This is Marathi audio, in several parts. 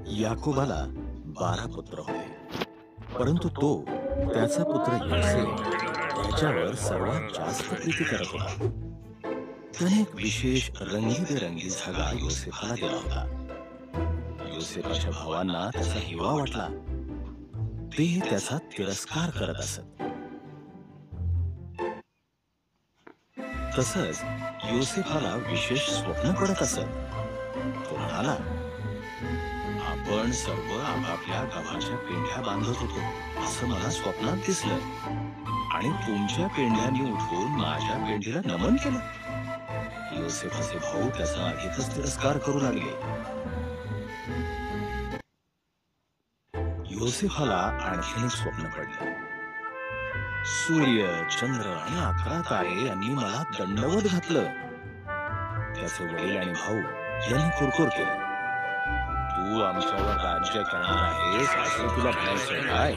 याकोबाला 12 पुत्र होते, परंतु तो त्याचा पुत्र योसेफ याच्यावर सर्वात जास्त प्रीती करत होता. त्याने एक विशेष रंगीबेरंगी झगा योसेफाला दिला होता. योसेफाच्या भावांना त्याचा हेवा वाटला. ते त्याचा तिरस्कार करत असत. तसंच योसेफाला विशेष स्वप्न पडत असत. तो म्हणाला, आपण सर्व आपापल्या गव्हाच्या पेंढ्या बांधत होतो असं मला स्वप्नात दिसलं, आणि तुमच्या पेंढ्यांनी उठून माझ्या पेंढीला नमन केलं. योसेफाचे भाऊ त्याचा अधिकच तिरस्कार करू लागले. योसेफाला आणखीन एक स्वप्न पडलं. सूर्य, चंद्र आणि 11 तारे यांनी मला दंडवत घातलं. त्याचे वडील आणि भाऊ यांनी कुरकुर केलं, तू आमच्यावर राज्य करणार आहेस असं तुला म्हणायचं काय?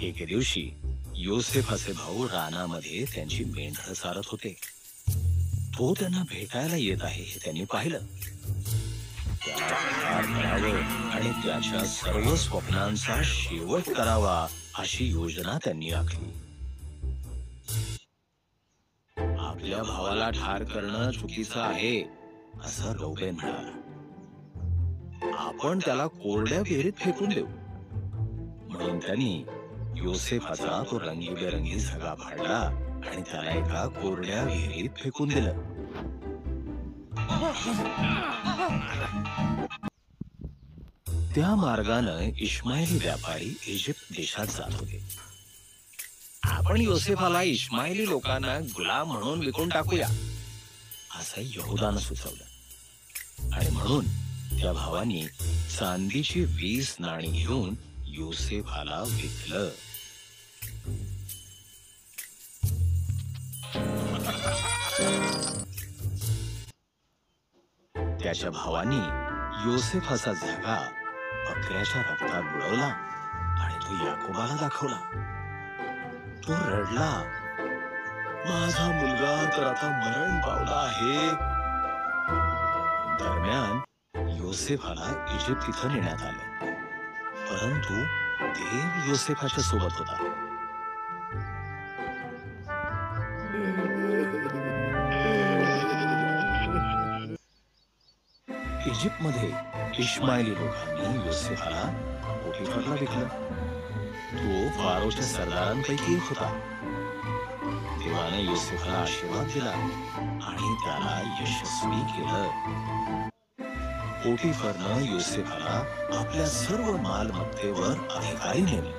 एके दिवशी योसेफाचे भाऊ रानामध्ये त्यांची मेंढरं चारत होते. तो त्यांना भेटायला येत आहे हे त्यांनी पाहिलं. त्याला ठार करावं आणि त्याच्या सर्व स्वप्नांचा शेवट करावा अशी योजना त्यांनी आखली. आपल्या भावाला ठार करणं चुकीचं आहे असं रौबेन म्हणाला. आपण त्याला कोरड्या विहिरीत फेकून देऊ. म्हणून त्यांनी योसेफाचा तो रंगीबेरंगी झगा फाडला आणि त्याला एका कोरड्या विहिरीत फेकून दिलं. त्या मार्गानं इश्माएली व्यापारी इजिप्त देशात जात होते. आपण योसेफाला इश्माएली लोकांना गुलाम म्हणून विकून टाकूया असं यहूदानं सुचवलं, आणि म्हणून त्या भावानी चांदीची 20 नाणी घेऊन योसेफाला विकलं. त्याच्या भावानी योसेफाचा झगा बकऱ्याच्या रक्तात बुडवला आणि तो याकोबाला दाखवला. तो रडला, माझा मुलगा तर आता मरण पावला आहे. दरम्यान योसेफाला इजिप्त इथं नेण्यात आलं, परंतु देव योसेफाच्या सोबत होता. इजिप्तमध्ये इश्माएली लोकांनी योसेफाला पोटिफरला विकलं. तो फारोच्या सरदारांपैकी एक होता. देवाने योसेफाला आशीर्वाद दिला आणि त्याला यशस्वी केलं. पोटिफरनं योसेफाला आपल्या सर्व मालमत्तेवर अधिकारी नेमले.